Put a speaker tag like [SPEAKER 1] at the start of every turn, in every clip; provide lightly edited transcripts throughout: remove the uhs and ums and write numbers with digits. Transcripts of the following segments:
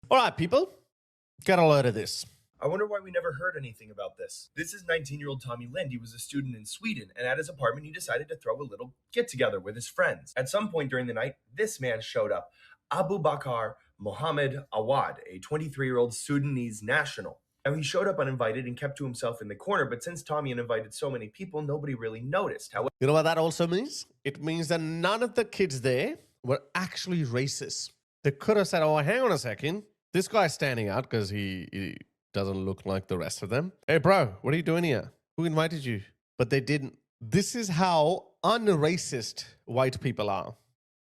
[SPEAKER 1] All right, people, get a load of this.
[SPEAKER 2] I wonder why we never heard anything about this. This is 19-year-old Tommy Lind. He was a student in Sweden, and at his apartment, he decided to throw a little get-together with his friends. At some point during the night, this man showed up, Abu Bakr Mohammed Awad, a 23-year-old Sudanese national. Now, he showed up uninvited and kept to himself in the corner, but since Tommy had invited so many people, nobody really noticed. However,
[SPEAKER 1] You know what that also means? It means that none of the kids there were actually racist. They could have said, oh, hang on a second. This guy's standing out because he doesn't look like the rest of them. Hey, bro, what are you doing here? Who invited you? But they didn't. This is how unracist white people are.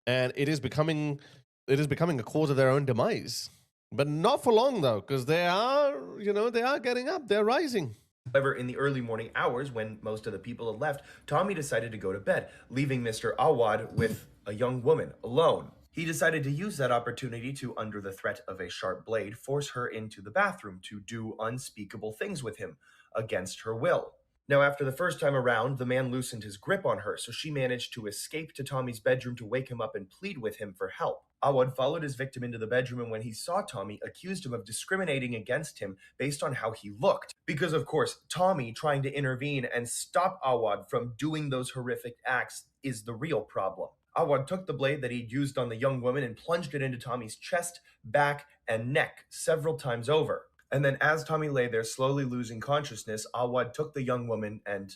[SPEAKER 1] And it is becoming a cause of their own demise. But not for long, though, because they are getting up. They're rising.
[SPEAKER 2] However, in the early morning hours, when most of the people had left, Tommy decided to go to bed, leaving Mr. Awad with a young woman alone. He decided to use that opportunity to, under the threat of a sharp blade, force her into the bathroom to do unspeakable things with him, against her will. Now, after the first time around, the man loosened his grip on her, so she managed to escape to Tommy's bedroom to wake him up and plead with him for help. Awad followed his victim into the bedroom, and when he saw Tommy, accused him of discriminating against him based on how he looked. Because, of course, Tommy trying to intervene and stop Awad from doing those horrific acts is the real problem. Awad took the blade that he'd used on the young woman and plunged it into Tommy's chest, back, and neck several times over. And then as Tommy lay there slowly losing consciousness, Awad took the young woman and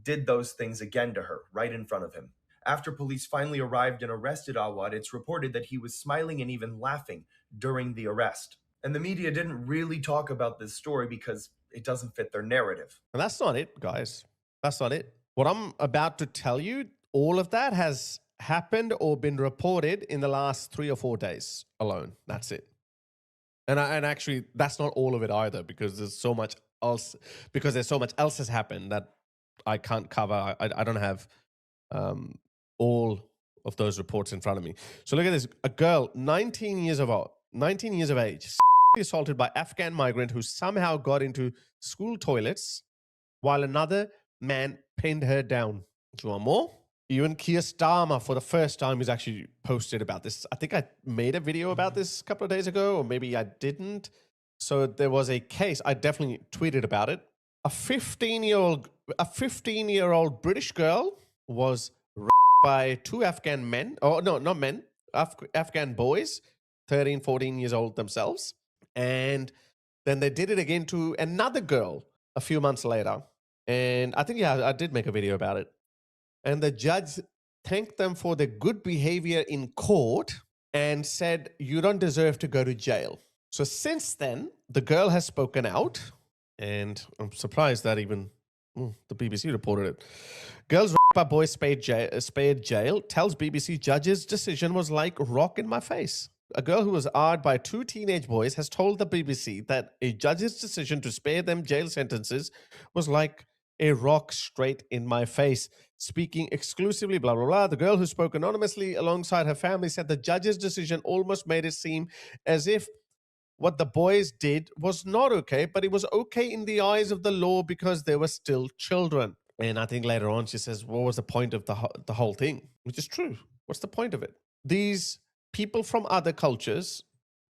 [SPEAKER 2] did those things again to her, right in front of him. After police finally arrived and arrested Awad, it's reported that he was smiling and even laughing during the arrest. And the media didn't really talk about this story because it doesn't fit their narrative.
[SPEAKER 1] And that's not it, guys. That's not it. What I'm about to tell you, all of that has happened or been reported in the last 3 or 4 days alone. That's it. And actually, that's not all of it either, because there's so much else. Because there's so much else has happened that I can't cover. I don't have all of those reports in front of me. So look at this: a girl, 19 years of age, assaulted by Afghan migrant who somehow got into school toilets, while another man pinned her down. Do you want more? Even Keir Starmer, for the first time, has actually posted about this. I think I made a video about this a couple of days ago, or maybe I didn't. So there was a case. I definitely tweeted about it. A 15-year-old British girl was raped by 2 Afghan men. Oh, no, not men. Afghan boys, 13, 14 years old themselves. And then they did it again to another girl a few months later. And I think, yeah, I did make a video about it. And the judge thanked them for their good behavior in court and said, you don't deserve to go to jail. So since then, the girl has spoken out, and I'm surprised that even the BBC reported it. Girls raped by boys spared jail, tells BBC judge's decision was like rock in my face. A girl who was awed by 2 teenage boys has told the BBC that a judge's decision to spare them jail sentences was like a rock straight in my face. Speaking exclusively, blah, blah, blah. The girl who spoke anonymously alongside her family said the judge's decision almost made it seem as if what the boys did was not okay, but it was okay in the eyes of the law because they were still children. And I think later on she says, what was the point of the whole thing? Which is true. What's the point of it? These people from other cultures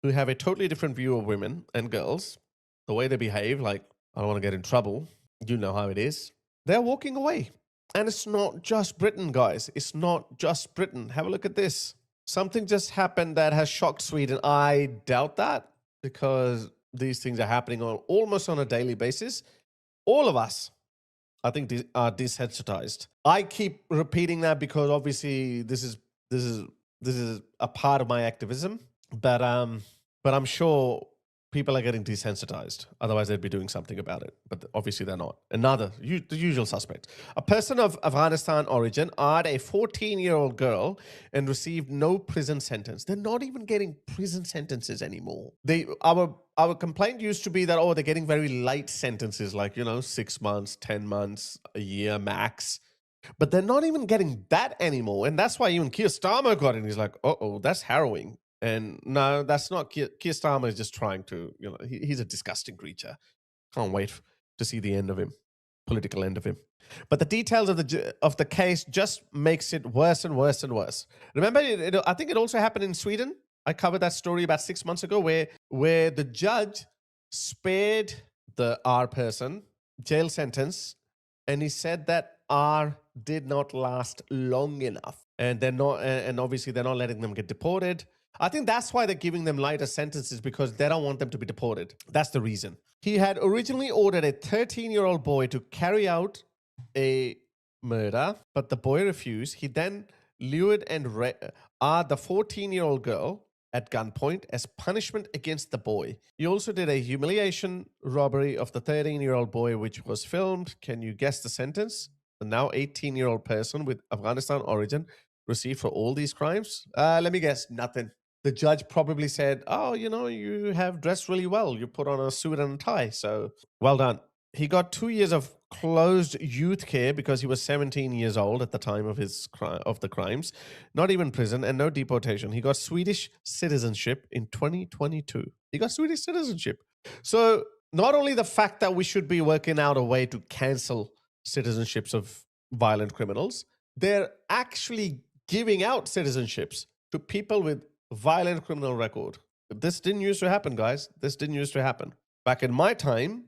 [SPEAKER 1] who have a totally different view of women and girls, the way they behave, like, I don't want to get in trouble. You know how it is. They're walking away. And it's not just Britain, guys. It's not just Britain. Have a look at this. Something just happened that has shocked Sweden. I doubt that, because these things are happening almost on a daily basis. All of us, I think, are desensitized. I keep repeating that because obviously this is a part of my activism. But I'm sure people are getting desensitized. Otherwise, they'd be doing something about it. But obviously, they're not. Another, the usual suspect. A person of Afghanistan origin eyed a 14-year-old girl and received no prison sentence. They're not even getting prison sentences anymore. Our complaint used to be that, oh, they're getting very light sentences, like, 6 months, 10 months, a year max. But they're not even getting that anymore. And that's why even Keir Starmer got it. He's like, uh-oh, that's harrowing. And no, that's not. Keir Starmer is just trying to, he's a disgusting creature. Can't wait to see the end of him, political end of him. But the details of the case just makes it worse and worse and worse. Remember, I think it also happened in Sweden. I covered that story about 6 months ago where the judge spared the R person jail sentence, and he said that R did not last long enough, and they're not, and obviously they're not letting them get deported. I think that's why they're giving them lighter sentences, because they don't want them to be deported. That's the reason. He had originally ordered a 13-year-old boy to carry out a murder, but the boy refused. He then lured and the 14-year-old girl at gunpoint as punishment against the boy. He also did a humiliation robbery of the 13-year-old boy, which was filmed. Can you guess the sentence? The now 18-year-old person with Afghanistan origin received for all these crimes? Let me guess, nothing. The judge probably said, oh, you know, you have dressed really well. You put on a suit and a tie, so well done. He got 2 years of closed youth care because he was 17 years old at the time of the crimes. Not even prison and no deportation. He got Swedish citizenship in 2022. He got Swedish citizenship. So not only the fact that we should be working out a way to cancel citizenships of violent criminals, they're actually giving out citizenships to people with violent criminal record. This didn't used to happen, guys. This didn't used to happen. Back in my time,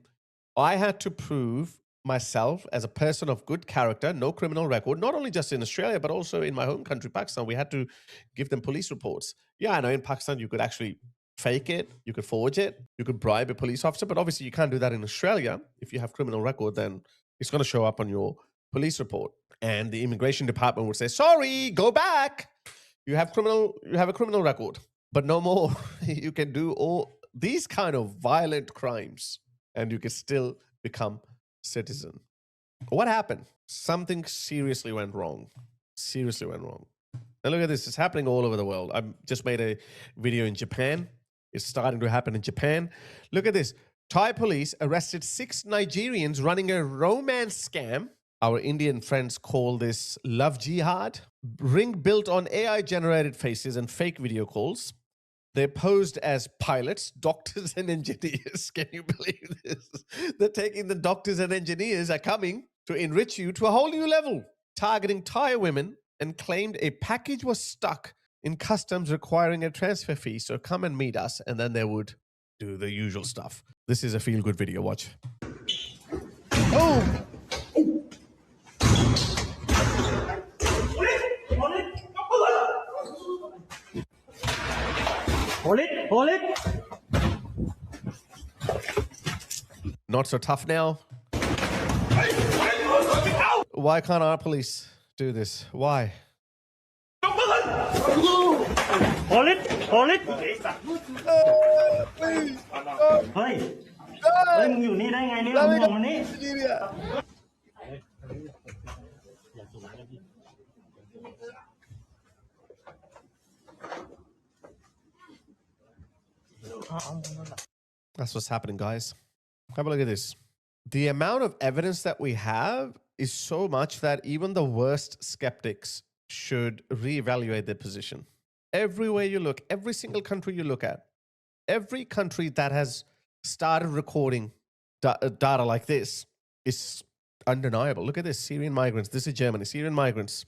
[SPEAKER 1] I had to prove myself as a person of good character, no criminal record, not only just in Australia, but also in my home country, Pakistan. We had to give them police reports. Yeah, I know in Pakistan, you could actually fake it. You could forge it. You could bribe a police officer, but obviously you can't do that in Australia. If you have criminal record, then it's going to show up on your police report. And the immigration department would say, sorry, go back. You have a criminal record, but no more. You can do all these kind of violent crimes and you can still become citizen. What happened? Something seriously went wrong. Seriously went wrong. And look at this. It's happening all over the world. I just made a video in Japan. It's starting to happen in Japan. Look at this. Thai police arrested 6 Nigerians running a romance scam. Our Indian friends call this love jihad. Ring built on AI-generated faces and fake video calls. They posed as pilots, doctors, and engineers. Can you believe this? They're taking the doctors and engineers are coming to enrich you to a whole new level, targeting Thai women, and claimed a package was stuck in customs requiring a transfer fee. So come and meet us. And then they would do the usual stuff. This is a feel-good video. Watch. Oh! Hold it. Not so tough now. Why can't our police do this? Why?
[SPEAKER 3] Hold it. Hey, มึงอยู่นี่ได้ไงเนี่ยมึงมองมานี่
[SPEAKER 1] That's what's happening, guys. Have a look at this. The amount of evidence that we have is so much that even the worst skeptics should reevaluate their position. Everywhere you look, every single country you look at, every country that has started recording data like this is undeniable. Look at this. Syrian migrants. This is Germany. Syrian migrants.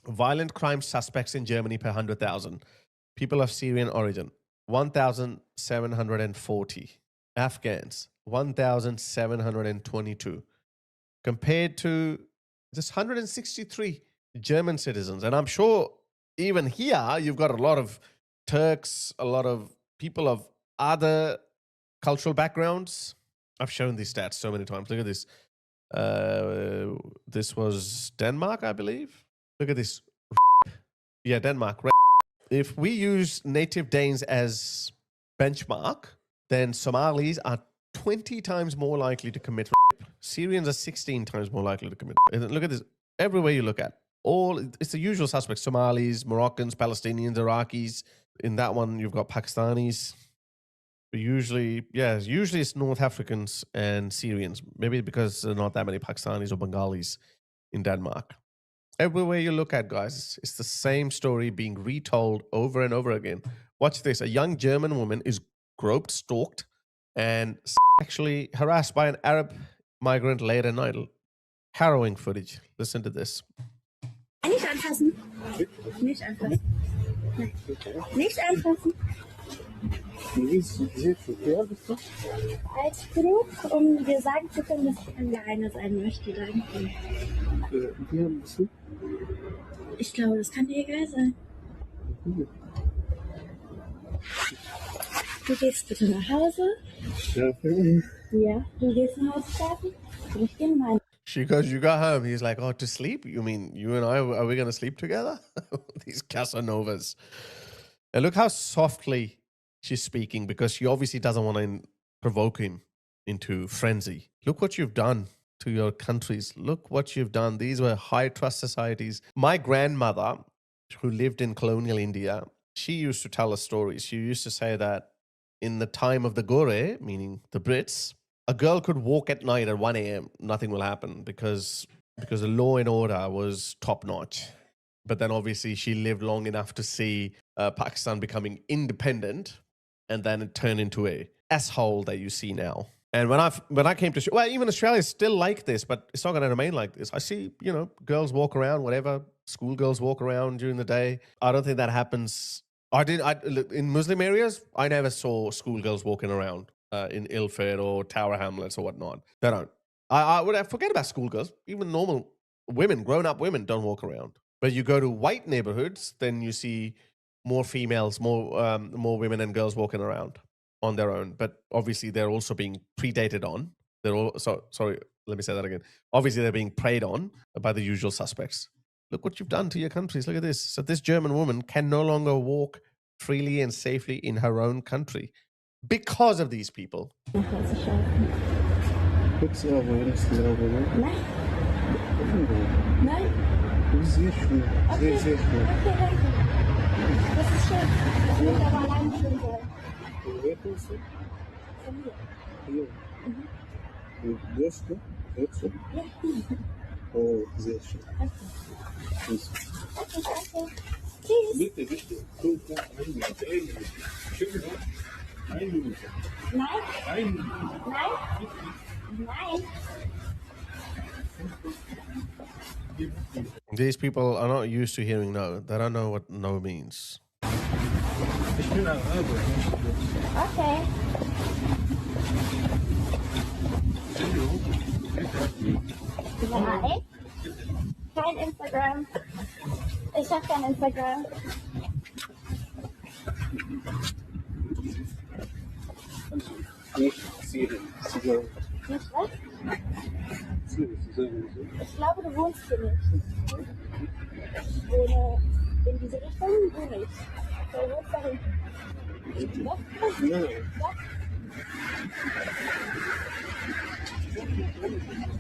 [SPEAKER 1] Violent crime suspects in Germany per 100,000. People of Syrian origin. 1,740. Afghans, 1,722. Compared to just 163 German citizens. And I'm sure even here, you've got a lot of Turks, a lot of people of other cultural backgrounds. I've shown these stats so many times. Look at this. This was Denmark, I believe. Look at this. Yeah, Denmark. If we use native Danes as benchmark, then Somalis are 20 times more likely to commit rape. Syrians are 16 times more likely to commit rape. And look at this. Everywhere you look at, it's the usual suspects. Somalis, Moroccans, Palestinians, Iraqis. In that one, you've got Pakistanis. Usually it's North Africans and Syrians. Maybe because there are not that many Pakistanis or Bengalis in Denmark. Everywhere you look at, guys, it's the same story being retold over and over again. Watch this. A young German woman is groped, stalked, and sexually harassed by an Arab migrant late at night. Harrowing footage. Listen to this.
[SPEAKER 4] Nicht anfassen. Nicht anfassen. Nicht anfassen. Alt genug, um dir sagen zu können, dass ich alleine sein möchte. Danke. Ich glaube, das kann dir egal sein. Du gehst bitte nach Hause. Ja, du gehst nach Hause schlafen. Und ich gehe in meine.
[SPEAKER 1] She goes, you go home. He's like, oh, to sleep? You mean you and I, are we going to sleep together? These Casanovas. And look how softly she's speaking, because she obviously doesn't want to provoke him into frenzy. Look what you've done to your countries. Look what you've done. These were high trust societies. My grandmother, who lived in colonial India, she used to tell us stories. She used to say that in the time of the Gore, meaning the Brits, a girl could walk at night at 1 a.m. Nothing will happen because the law and order was top notch. But then obviously she lived long enough to see Pakistan becoming independent, and then it turned into a asshole that you see now. And when I came to, well, even Australia is still like this, but it's not going to remain like this. I see, girls walk around, whatever, schoolgirls walk around during the day. I don't think that happens. In Muslim areas, I never saw schoolgirls walking around in Ilford or Tower Hamlets or whatnot. They don't. I would forget about schoolgirls. Even normal women, grown-up women, don't walk around. But you go to white neighborhoods, then you see more females, more women and girls walking around on their own. But obviously, they're also being predated on. Sorry, let me say that again. Obviously, they're being preyed on by the usual suspects. Look what you've done to your countries. Look at this. So this German woman can no longer walk freely and safely in her own country because of these people.
[SPEAKER 4] Nach Hause schlafen. Nein. Nein.
[SPEAKER 5] Das ist sehr schön. Sehr, sehr schön.
[SPEAKER 4] Okay, danke. Das ist schön. Das muss aber allein schön sein.
[SPEAKER 5] Wer kommst du?
[SPEAKER 4] Von mir.
[SPEAKER 5] Hier.
[SPEAKER 4] Mhm.
[SPEAKER 5] Hörst du? Hörst du?
[SPEAKER 4] Ja.
[SPEAKER 5] Oh, sehr schön.
[SPEAKER 4] Danke.
[SPEAKER 5] Tschüss.
[SPEAKER 4] Okay, danke. Tschüss.
[SPEAKER 5] Bitte, bitte. Komm, 1 Minute. 1 Minute. Schön gesagt. 1 Minute.
[SPEAKER 4] Nein.
[SPEAKER 5] 1 Minute.
[SPEAKER 4] Nein. Nein.
[SPEAKER 1] These people are not used to hearing no. They don't know what no means.
[SPEAKER 5] Ich bin am Arbeiten.
[SPEAKER 4] Okay. Nein. Kein Instagram. Ich habe kein Instagram.
[SPEAKER 5] Nicht Syrien. Zigarren.
[SPEAKER 4] Nicht was?
[SPEAKER 5] Syrien, sowieso.
[SPEAKER 4] Ich glaube, du wohnst hier nicht. Ich wohne in diese Richtung, du nicht. Du wohnst da hinten. Doch?
[SPEAKER 5] Nein.
[SPEAKER 4] Doch?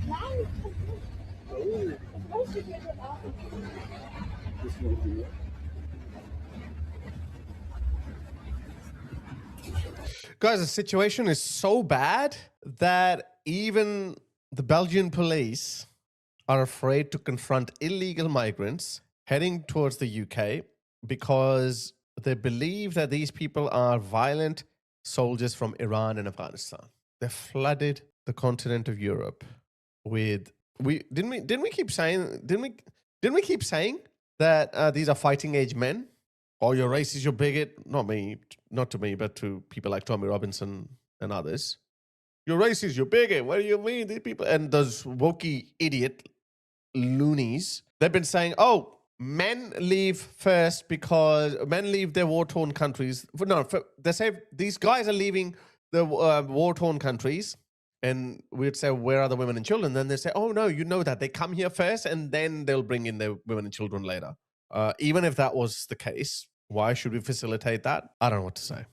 [SPEAKER 4] Nein, ich möchte dir das auch nicht.
[SPEAKER 5] Das macht ihr.
[SPEAKER 1] Guys, the situation is so bad that even the Belgian police are afraid to confront illegal migrants heading towards the UK because they believe that these people are violent soldiers from Iran and Afghanistan. They flooded the continent of Europe with didn't we keep saying that these are fighting age men? Oh, you're racist, you're bigot. Not to me, but to people like Tommy Robinson and others. You're racist, you're bigot. What do you mean? These people and those wokey idiot loonies, they've been saying, oh, men leave first because men leave their war-torn countries. They say these guys are leaving the war-torn countries, and we'd say, where are the women and children? Then they say, oh, no, you know that. They come here first, and then they'll bring in their women and children later. Even if that was the case, why should we facilitate that? I don't know what to say.